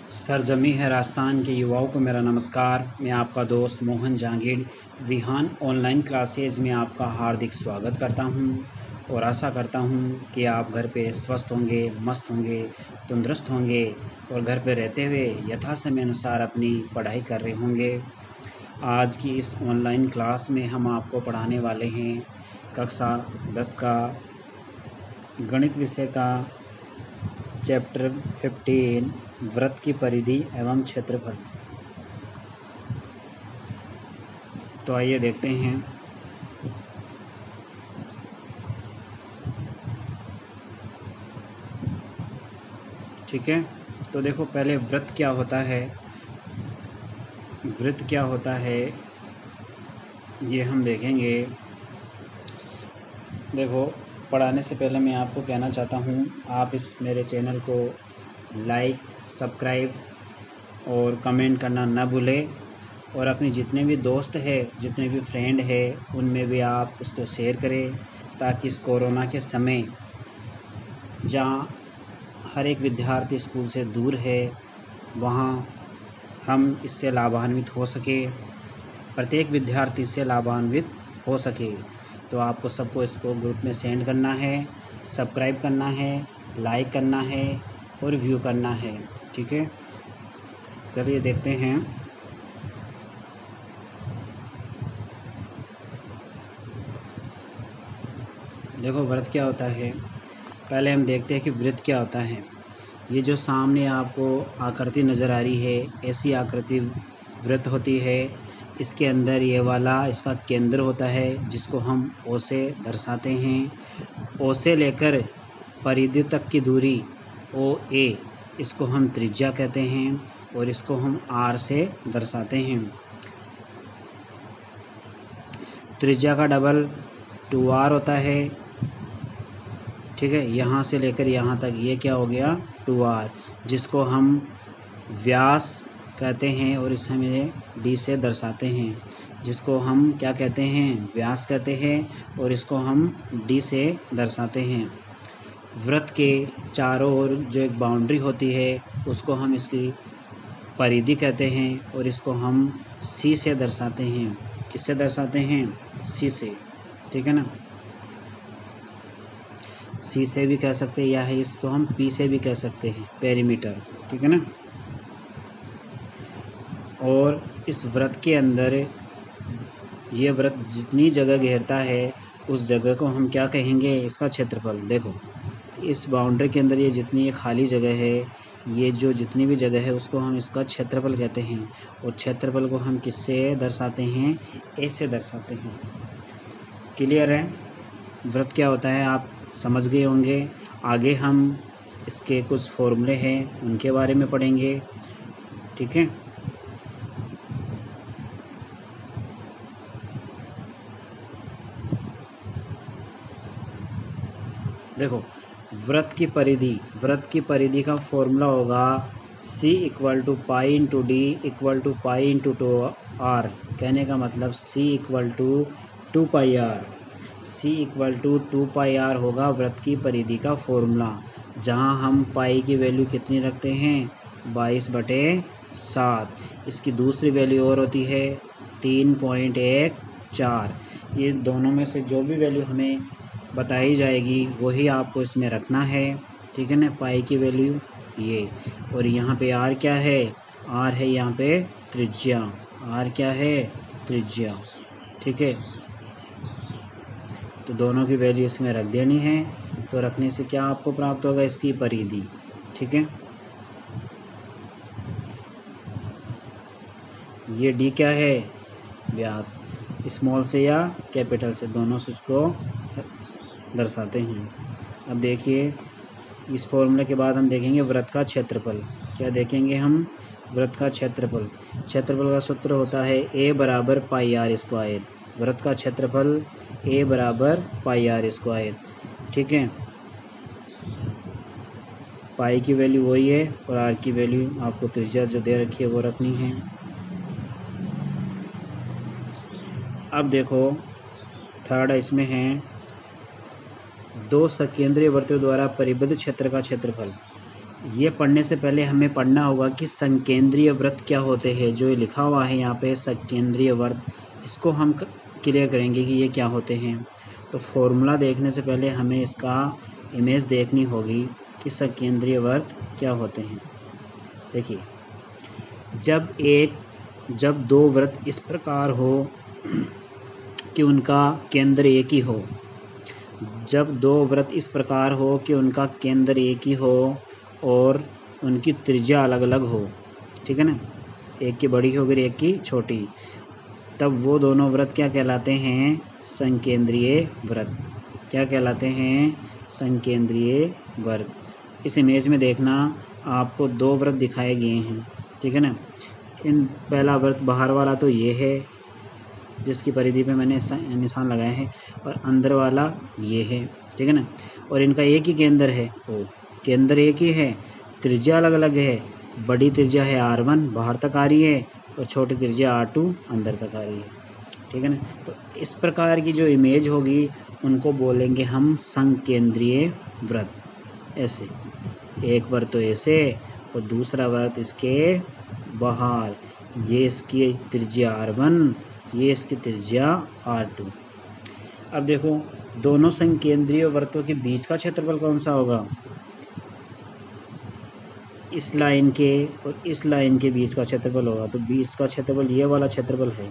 सरजमी है राजस्थान के युवाओं को मेरा नमस्कार। मैं आपका दोस्त मोहन जहांगीर विहान ऑनलाइन क्लासेज में आपका हार्दिक स्वागत करता हूं और आशा करता हूं कि आप घर पे स्वस्थ होंगे, मस्त होंगे, तंदुरुस्त होंगे और घर पे रहते हुए यथासमय अनुसार अपनी पढ़ाई कर रहे होंगे। आज की इस ऑनलाइन क्लास में हम आपको पढ़ाने वाले हैं कक्षा 10 का गणित विषय का चैप्टर 15 वृत्त की परिधि एवं क्षेत्रफल। तो आइए देखते हैं। ठीक है, तो देखो पहले वृत्त क्या होता है। वृत्त क्या होता है ये हम देखेंगे। देखो, पढ़ाने से पहले मैं आपको कहना चाहता हूँ आप इस मेरे चैनल को लाइक, सब्सक्राइब और कमेंट करना ना भूलें और अपने जितने भी दोस्त हैं, जितने भी फ्रेंड हैं, उनमें भी आप उसको शेयर करें ताकि इस कोरोना के समय जहाँ हर एक विद्यार्थी स्कूल से दूर है वहाँ हम इससे लाभान्वित हो सके, प्रत्येक विद्यार्थी से लाभान्वित हो सके। तो आपको सबको इसको ग्रुप में सेंड करना है, सब्सक्राइब करना है, लाइक करना है और व्यू करना है। ठीक है, चलिए देखते हैं। देखो वृत्त क्या होता है। पहले हम देखते हैं कि वृत्त क्या होता है। ये जो सामने आपको आकृति नज़र आ रही है, ऐसी आकृति वृत्त होती है। इसके अंदर ये वाला इसका केंद्र होता है जिसको हम ओ से दर्शाते हैं। ओ से लेकर परिधि तक की दूरी ओ ए, इसको हम त्रिज्या कहते हैं और इसको हम आर से दर्शाते हैं। त्रिज्या का डबल 2r होता है। ठीक है, यहाँ से लेकर यहाँ तक ये क्या हो गया 2r, जिसको हम व्यास कहते हैं और इसे हमें d से दर्शाते हैं, जिसको हम क्या कहते हैं व्यास कहते हैं और इसको हम d से दर्शाते हैं। वृत्त के चारों ओर जो एक बाउंड्री होती है उसको हम इसकी परिधि कहते हैं और इसको हम c से दर्शाते हैं। किससे दर्शाते हैं? c से। ठीक है ना, सी से भी कह सकते हैं या है इसको हम पी से भी कह सकते हैं, पेरीमीटर। ठीक है ना। और इस वृत्त के अंदर ये वृत्त जितनी जगह घेरता है उस जगह को हम क्या कहेंगे? इसका क्षेत्रफल। देखो इस बाउंड्री के अंदर ये जितनी ये खाली जगह है, ये जो जितनी भी जगह है उसको हम इसका क्षेत्रफल कहते हैं और क्षेत्रफल को हम किससे दर्शाते हैं? ए से दर्शाते हैं। क्लियर है? वृत्त क्या होता है आप समझ गए होंगे। आगे हम इसके कुछ फॉर्मूले हैं उनके बारे में पढ़ेंगे। ठीक है, देखो वृत्त की परिधि का फॉर्मूला होगा c = pi into D = pi into 2r। कहने का मतलब c = 2 पाई r। c = 2 पाई r होगा वृत्त की परिधि का फॉर्मूला, जहां हम पाई की वैल्यू कितनी रखते हैं? 22/7। इसकी दूसरी वैल्यू और होती है 3.14। ये दोनों में से जो भी वैल्यू हमें बताई जाएगी वही आपको इसमें रखना है। ठीक है ना, पाई की वैल्यू ये, और यहाँ पे आर क्या है? आर है यहाँ पे त्रिज्या। आर क्या है? त्रिज्या। ठीक है, तो दोनों की वैल्यू इसमें रख देनी है। तो रखने से क्या आपको प्राप्त होगा? इसकी परिधि। ठीक है, ये डी क्या है? व्यास। स्मॉल से या कैपिटल से, दोनों से उसको दर्शाते हैं। अब देखिए इस फॉर्मूले के बाद हम देखेंगे वृत्त का क्षेत्रफल। क्या देखेंगे हम? वृत्त का क्षेत्रफल। क्षेत्रफल का सूत्र होता है a = पाई r स्क्वायर। वृत्त का क्षेत्रफल a = पाई r स्क्वायर। ठीक है, पाई की वैल्यू वही है और r की वैल्यू आपको त्रिज्या जो दे रखी है वो रखनी है। अब देखो थर्ड इसमें है 2 सकेंद्रीय वृत्तों द्वारा परिबद्ध क्षेत्र का क्षेत्रफल। ये पढ़ने से पहले हमें पढ़ना होगा कि संकेंद्रीय वृत्त क्या होते हैं। जो लिखा हुआ है यहाँ पे संकेंद्रीय वृत्त, इसको हम क्लियर करेंगे कि ये क्या होते हैं। तो फॉर्मूला देखने से पहले हमें इसका इमेज देखनी होगी कि संकेंद्रीय वृत्त क्या होते हैं। देखिए, जब दो वृत्त इस प्रकार हो कि उनका केंद्र एक ही हो, जब दो वृत्त इस प्रकार हो कि उनका केंद्र एक ही हो और उनकी त्रिज्या अलग अलग हो, ठीक है ना, एक की बड़ी हो गई एक की छोटी, तब वो दोनों वृत्त क्या कहलाते हैं? संकेंद्रीय वृत्त। क्या कहलाते हैं? संकेंद्रीय वृत्त। इस इमेज में देखना, आपको दो वृत्त दिखाए गए हैं, ठीक है ना। इन पहला वृत्त बाहर वाला तो ये है जिसकी परिधि पे मैंने निशान लगाए हैं, और अंदर वाला ये है, ठीक है ना। और इनका एक ही केंद्र है, ओ केंद्र एक ही है, त्रिज्या अलग अलग है। बड़ी त्रिज्या है R1 बाहर तक आ रही है, और छोटी त्रिज्या R2 अंदर तक आ रही है, ठीक है ना। तो इस प्रकार की जो इमेज होगी उनको बोलेंगे हम संकेंद्रीय वृत्त। ऐसे एक वृत्त तो ऐसे और दूसरा वृत्त इसके बाहर, ये इसकी त्रिज्या R1, ये इसकी त्रिज्या R2। अब देखो, दोनों संकेंद्रीय वृत्तों के बीच का क्षेत्रफल कौन सा होगा? इस लाइन के और इस लाइन के बीच का क्षेत्रफल होगा। तो बीच का क्षेत्रफल ये वाला क्षेत्रफल है।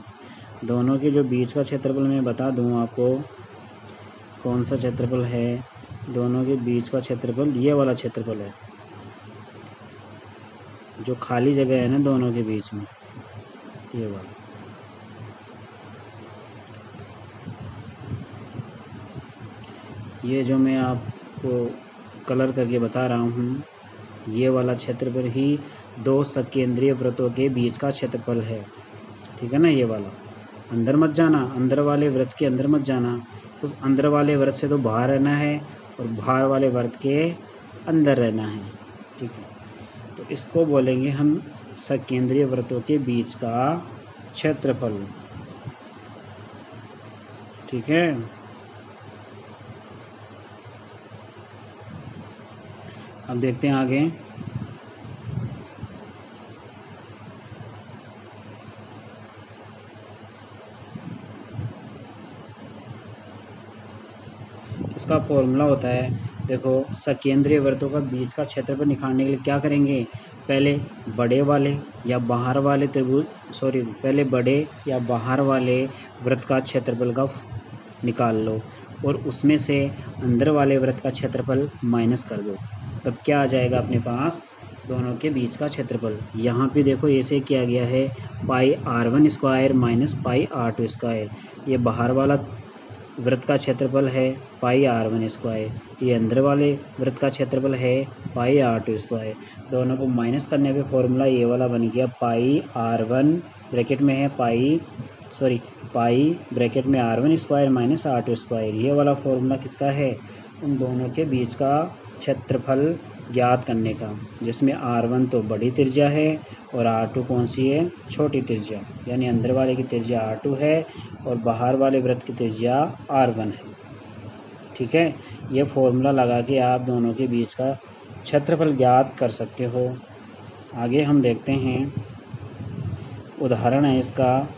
दोनों के जो बीच का क्षेत्रफल मैं बता दूं आपको कौन सा क्षेत्रफल है। दोनों के बीच का क्षेत्रफल ये वाला क्षेत्रफल है, जो खाली जगह है ना दोनों के बीच में, ये वाला। ये जो मैं आपको कलर करके बता रहा हूँ, ये वाला क्षेत्रफल ही दो सकेंद्रीय वृत्तों के बीच का क्षेत्रफल है, ठीक है ना। ये वाला, अंदर मत जाना, अंदर वाले वृत्त के अंदर मत जाना, उस अंदर वाले वृत्त से तो बाहर रहना है और बाहर वाले वृत्त के अंदर रहना है, ठीक है। तो इसको बोलेंगे हम सकेंद्रीय वृत्तों के बीच का क्षेत्रफल, ठीक है। अब देखते हैं आगे। इसका फॉर्मूला होता है, देखो, सकेंद्रीय वृत्तों का बीच का क्षेत्रफल निकालने के लिए क्या करेंगे? पहले बड़े वाले या बाहर वाले पहले बड़े या बाहर वाले वृत्त का क्षेत्रफल का निकाल लो, और उसमें से अंदर वाले वृत्त का क्षेत्रफल माइनस कर दो। तब क्या आ जाएगा अपने पास? दोनों के बीच का क्षेत्रफल। यहाँ पे देखो ऐसे किया गया है, पाई R1 square minus pi R2 square. ये बाहर वाला वृत्त का क्षेत्रफल है पाई R1 स्क्वायर, ये अंदर वाले वृत्त का क्षेत्रफल है पाई R2 स्क्वायर। दोनों को माइनस करने पे फॉर्मूला ये वाला बन गया, पाई R1 ब्रैकेट में है पाई ब्रैकेट में R1 square minus R2 square. ये वाला फॉर्मूला किसका है? उन दोनों के बीच का क्षेत्रफल ज्ञात करने का, जिसमें R1 तो बड़ी त्रिज्या है और R2 कौन सी है? छोटी त्रिज्या। यानी अंदर वाले की त्रिज्या R2 है और बाहर वाले वृत्त की त्रिज्या R1 है, ठीक है। ये फॉर्मूला लगा के आप दोनों के बीच का क्षेत्रफल ज्ञात कर सकते हो। आगे हम देखते हैं, उदाहरण है इसका।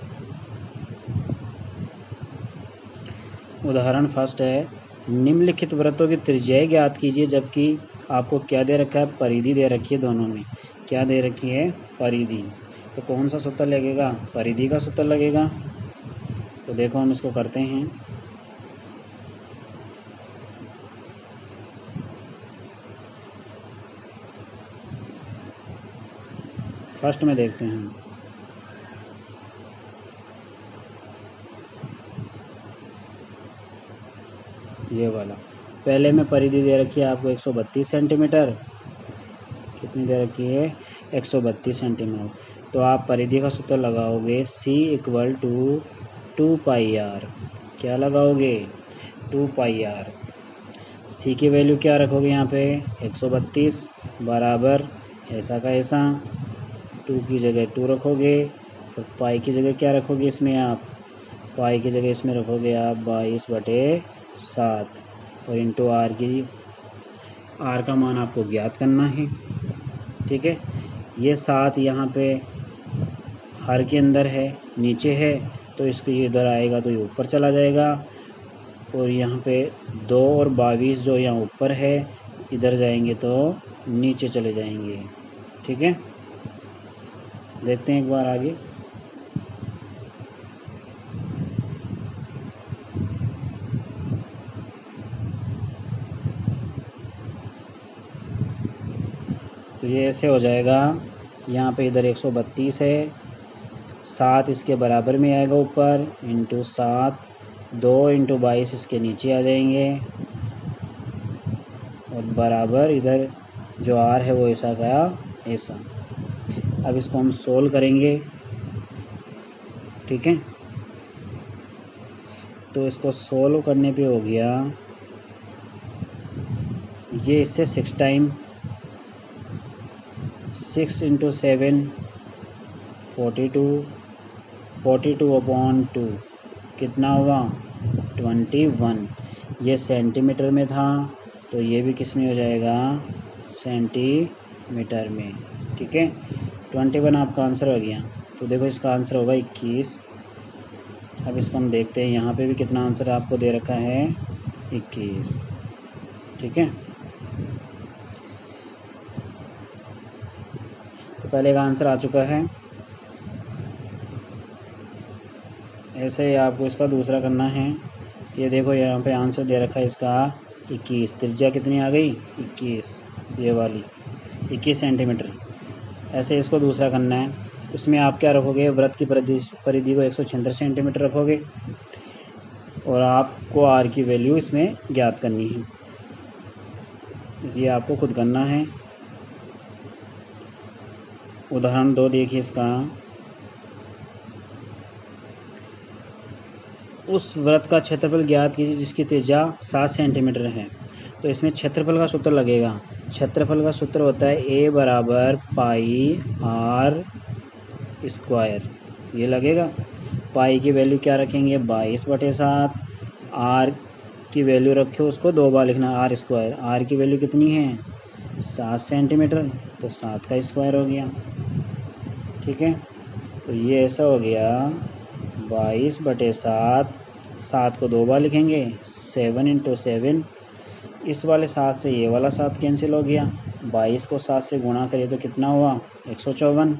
उदाहरण फर्स्ट है, निम्नलिखित वृत्तों की त्रिज्याएं ज्ञात कीजिए, जबकि आपको क्या दे रखा है? परिधि दे रखी है। दोनों में क्या दे रखी है? परिधि। तो कौन सा सूत्र लगेगा? परिधि का सूत्र लगेगा। तो देखो हम इसको करते हैं। फर्स्ट में देखते हैं, ये वाला। पहले में परिधि दे रखी है आपको 132 सेंटीमीटर। कितनी दे रखी है? 132 सेंटीमीटर। तो आप परिधि का सूत्र लगाओगे, C इक्वल टू 2πr। क्या लगाओगे? 2πr। C की वैल्यू क्या रखोगे यहाँ पे? 132 बराबर ऐसा का ऐसा, 2 की जगह 2 रखोगे, और पाई की जगह क्या रखोगे इसमें आप? पाई की जगह इसमें रखोगे आप 22/7, और इंटू आर का मान आपको ज्ञात करना है। ठीक है। ये 7 यहाँ पे हर के अंदर है, नीचे है, तो इसको ये इधर आएगा तो ये ऊपर चला जाएगा। और यहाँ पे 2 और 22 जो यहाँ ऊपर है, इधर जाएंगे तो नीचे चले जाएंगे। ठीक है, देखते हैं एक बार आगे। तो ये ऐसे हो जाएगा। यहाँ पे इधर 132 है, 7 इसके बराबर में आएगा ऊपर, इंटू 7, 2 इंटू 22 इसके नीचे आ जाएंगे, और बराबर इधर जो आर है वो ऐसा गया ऐसा। अब इसको हम सोल्व करेंगे। ठीक है, तो इसको सोल्व करने पे हो गया ये, इससे 6 टाइम 6 इंटू 7 42, 42/2 कितना हुआ 21। ये सेंटीमीटर में था, तो ये भी किस में हो जाएगा सेंटीमीटर में। ठीक है, 21 आपका आंसर हो गया। तो देखो इसका आंसर होगा 21। अब इसको हम देखते हैं, यहाँ पे भी कितना आंसर आपको दे रखा है 21। ठीक है, तो पहले का आंसर आ चुका है। ऐसे ही आपको इसका दूसरा करना है। ये देखो यहाँ पे आंसर दे रखा है इसका 21। त्रिज्या कितनी आ गई 21, ये वाली 21 सेंटीमीटर। ऐसे इसको दूसरा करना है। उसमें आप क्या रखोगे, वृत्त की परिधि को 176 सेंटीमीटर रखोगे, और आपको आर की वैल्यू इसमें ज्ञात करनी है, इसलिए आपको खुद करना है। उदाहरण 2 देखिए इसका। उस वृत्त का क्षेत्रफल ज्ञात कीजिए जिसकी त्रिज्या 7 सेंटीमीटर है। तो इसमें क्षेत्रफल का सूत्र लगेगा। क्षेत्रफल का सूत्र होता है A बराबर पाई आर स्क्वायर, ये लगेगा। पाई की वैल्यू क्या रखेंगे 22/7, आर की वैल्यू रखे उसको 2 बार लिखना, आर स्क्वायर। आर की वैल्यू कितनी है 7 सेंटीमीटर, तो 7 का स्क्वायर हो गया। ठीक है, तो ये ऐसा हो गया 22/7, 7 को 2 बार लिखेंगे, 7 इंटू 7। इस वाले 7 से ये वाला 7 कैंसिल हो गया, 22 को 7 से गुणा करिए तो कितना हुआ 154।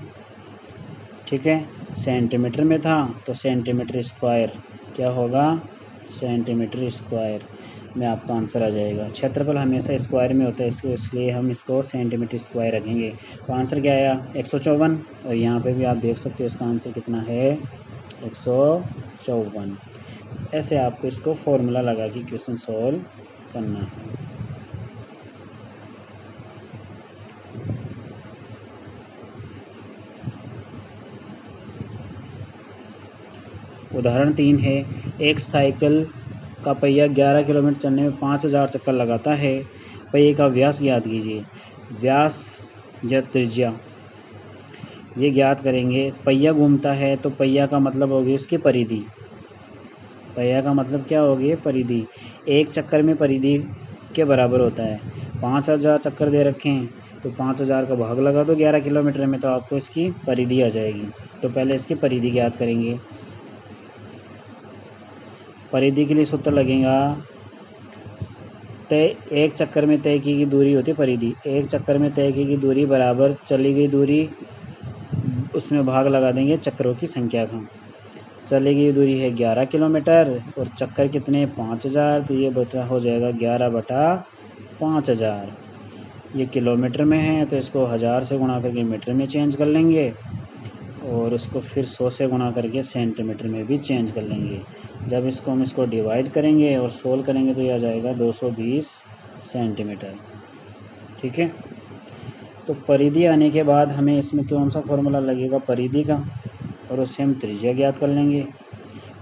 ठीक है, सेंटीमीटर में था तो सेंटीमीटर स्क्वायर क्या होगा सेंटीमीटर स्क्वायर में आपका आंसर आ जाएगा। क्षेत्रफल हमेशा स्क्वायर में होता है, इसलिए हम इसको सेंटीमीटर स्क्वायर रखेंगे। तो आंसर क्या आया 154, और यहाँ पे भी आप देख सकते हो इसका आंसर कितना है 154। ऐसे आपको इसको फॉर्मूला लगा के क्वेश्चन सॉल्व करना है। उदाहरण 3 है, एक साइकिल का पहिया 11 किलोमीटर चलने में 5000 चक्कर लगाता है। पहिए का व्यास ज्ञात कीजिए। व्यास या त्रिज्या ये ज्ञात करेंगे। पहिया घूमता है तो पहिया का मतलब होगी उसकी परिधि। पहिया का मतलब क्या होगी परिधि। एक चक्कर में परिधि के बराबर होता है। 5000 चक्कर दे रखे हैं तो 5000 का भाग लगा दो 11 किलोमीटर में, तो आपको इसकी परिधि आ जाएगी। तो पहले इसकी परिधि ज्ञात करेंगे। परिधि के लिए सूत्र लगेगा तय, एक चक्कर में तय की गई दूरी होती है परिधि। एक चक्कर में तय की गई दूरी बराबर चली गई दूरी, उसमें भाग लगा देंगे चक्रों की संख्या का। चली गई दूरी है 11 किलोमीटर और चक्कर कितने 5000, तो ये बटा हो जाएगा 11/5000। ये किलोमीटर में है तो इसको 1000 से गुणा करके मीटर में चेंज कर लेंगे, और उसको फिर 100 से गुणा करके सेंटीमीटर में भी चेंज कर लेंगे। जब इसको हम इसको डिवाइड करेंगे और सोल्व करेंगे तो ये आ जाएगा 220 सेंटीमीटर। ठीक है, तो परिधि आने के बाद हमें इसमें कौन सा फॉर्मूला लगेगा परिधि का, और उससे हम त्रिज्या ज्ञात कर लेंगे।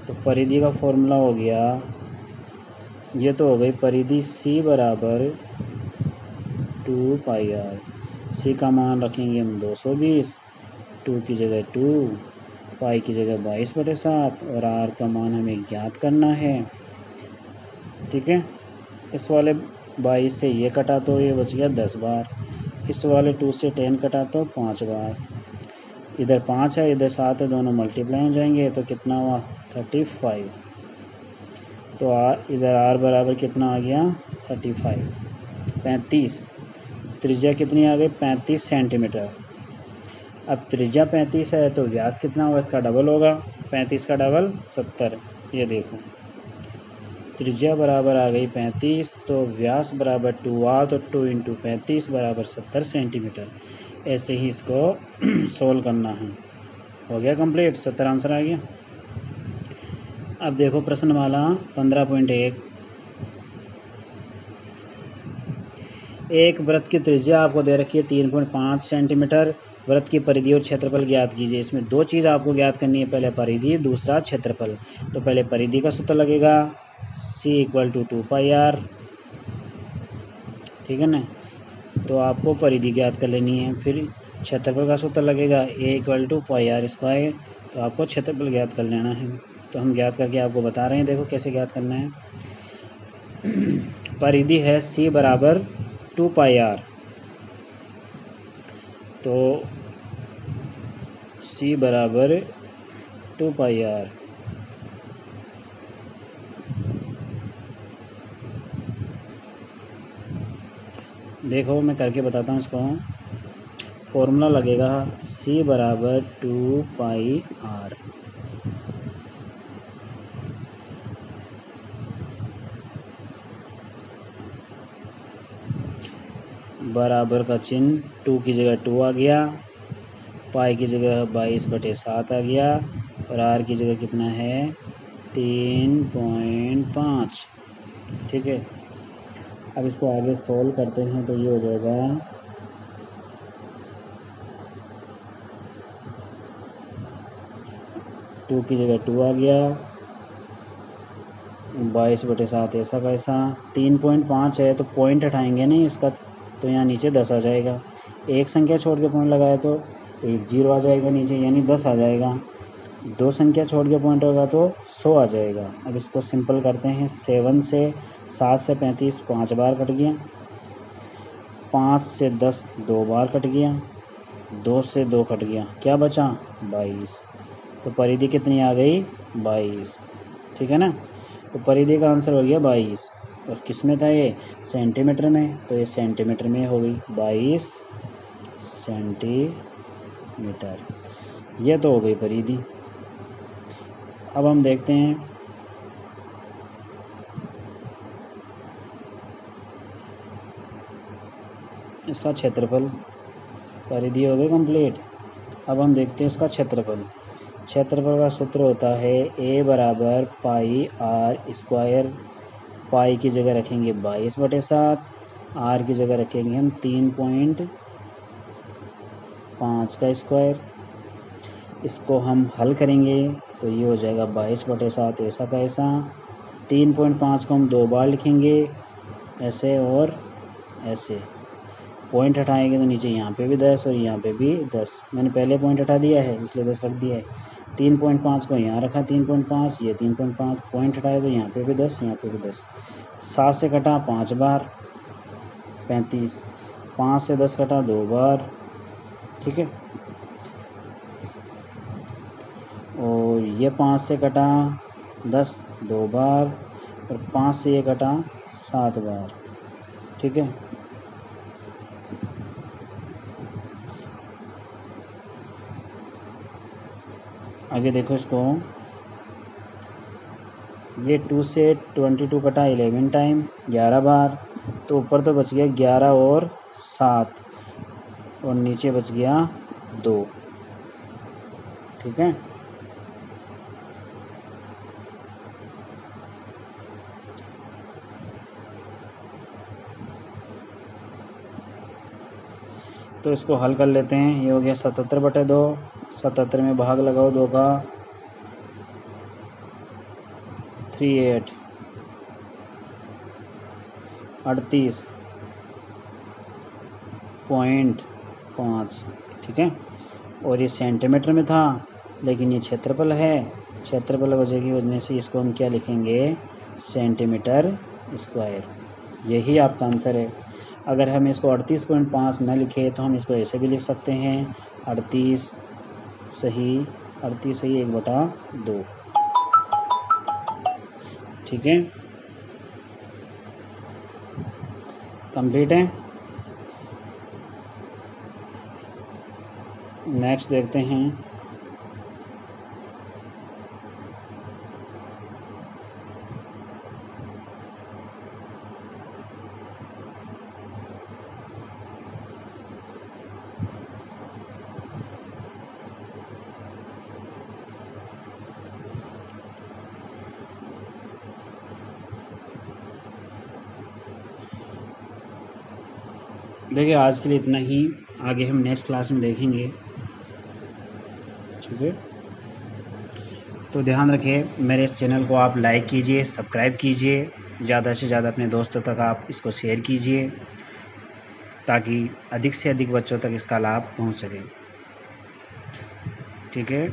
तो परिधि का फॉर्मूला हो गया, ये तो हो गई परिधि C बराबर 2πr। C का मान रखेंगे हम 220, 2 की जगह 2, पाई की जगह 22/7, और आर का मान हमें ज्ञात करना है। ठीक है, इस वाले 22 से ये कटा तो ये बच गया 10 बार। इस वाले 2 से 10 कटा तो 5 बार, इधर 5 है इधर 7 है, दोनों मल्टीप्लाई हो जाएंगे तो कितना हुआ 35। तो इधर आर बराबर कितना आ गया 35। त्रिज्या कितनी आ गई 35 सेंटीमीटर। अब त्रिज्या 35 है तो व्यास कितना होगा, इसका डबल होगा, 35 का डबल 70। ये देखो त्रिज्या बराबर आ गई 35 तो व्यास बराबर 2r, तो 2 इंटू 35 बराबर 70 सेंटीमीटर। ऐसे ही इसको सोल्व करना है। हो गया कंप्लीट, 70 आंसर आ गया। अब देखो प्रश्न वाला 15.1। एक वृत्त की त्रिज्या आपको दे रखी है 3.5 सेंटीमीटर। वृत्त की परिधि और क्षेत्रफल ज्ञात कीजिए। इसमें दो चीज़ आपको ज्ञात करनी है, पहले परिधि दूसरा क्षेत्रफल। तो पहले परिधि का सूत्र लगेगा c = 2πr, ठीक है ना। तो आपको परिधि ज्ञात कर लेनी है। फिर क्षेत्रफल का सूत्र लगेगा a = πr²। तो आपको क्षेत्रफल ज्ञात कर लेना है। तो हम ज्ञात करके आपको बता रहे हैं, देखो कैसे ज्ञात करना है। परिधि है c बराबर 2πr, तो c बराबर 2πr। देखो मैं करके बताता हूँ इसको। फॉर्मूला लगेगा c बराबर 2πr। बराबर का चिन्ह, 2 की जगह 2 आ गया, पाई की जगह 22/7 आ गया, और r की जगह कितना है 3.5, ठीक है। अब इसको आगे सोल्व करते हैं तो ये हो जाएगा 2 की जगह 2 आ गया, 22/7 ऐसा का ऐसा, 3.5 है तो पॉइंट हटाएंगे नहीं इसका, तो यहाँ नीचे 10 आ जाएगा। एक संख्या छोड़ के पॉइंट लगाया तो एक 0 आ जाएगा नीचे, यानी 10 आ जाएगा। दो संख्या छोड़ के पॉइंट होगा तो 100 आ जाएगा। अब इसको सिंपल करते हैं। 7 से 35 5 बार कट गया, 5 से 10 2 बार कट गया, 2 से 2 कट गया, क्या बचा 22। तो परिधि कितनी आ गई 22, ठीक है ना। तो परिधि का आंसर हो गया 22। और किस में था ये सेंटीमीटर में, तो ये सेंटीमीटर में हो गई 22 सेंटीमीटर। ये तो हो गई परिधि। अब हम देखते हैं इसका क्षेत्रफल। परिधि हो गई कंप्लीट। अब हम देखते हैं इसका क्षेत्रफल। क्षेत्रफल का सूत्र होता है a बराबर πr²। पाई की जगह रखेंगे 22/7, r की जगह रखेंगे हम 3.5 का स्क्वायर। इसको हम हल करेंगे तो ये हो जाएगा 22/7 ऐसा का ऐसा। 3.5 को हम 2 बार लिखेंगे ऐसे और ऐसे। पॉइंट हटाएंगे तो नीचे यहाँ पे भी 10 और यहाँ पे भी 10। मैंने पहले पॉइंट हटा दिया है इसलिए 10 रख दिया है। 3.5 को यहाँ रखा, 3.5 ये 3.5, पॉइंट हटाए तो यहाँ पे भी 10 यहाँ पे भी 10। 7 से कटा 5 बार 35, 5 से 10 कटा 2 बार, ठीक है। और ये 5 से कटा 10 2 बार, और 5 से ये कटा 7 बार, ठीक है। आगे देखो इसको, ये 2 से 22 कटा 11 टाइम 11 बार, तो ऊपर तो बच गया 11 और 7 और नीचे बच गया 2, ठीक है। तो इसको हल कर लेते हैं। ये हो गया 77/2, 77 में भाग लगाओ 2 का 38, 38.5, ठीक है। और ये सेंटीमीटर में था लेकिन ये क्षेत्रफल है, क्षेत्रफल वजह की वजह से इसको हम क्या लिखेंगे सेंटीमीटर स्क्वायर। यही आपका आंसर है। अगर हम इसको 38.5 न लिखे तो हम इसको ऐसे भी लिख सकते हैं 38 सही 1/2। ठीक है, कंप्लीट है। नेक्स्ट देखते हैं। देखिए आज के लिए इतना ही, आगे हम नेक्स्ट क्लास में देखेंगे। ठीक है, तो ध्यान रखिए, मेरे इस चैनल को आप लाइक कीजिए, सब्सक्राइब कीजिए, ज़्यादा से ज़्यादा अपने दोस्तों तक आप इसको शेयर कीजिए ताकि अधिक से अधिक बच्चों तक इसका लाभ पहुंच सके। ठीक है।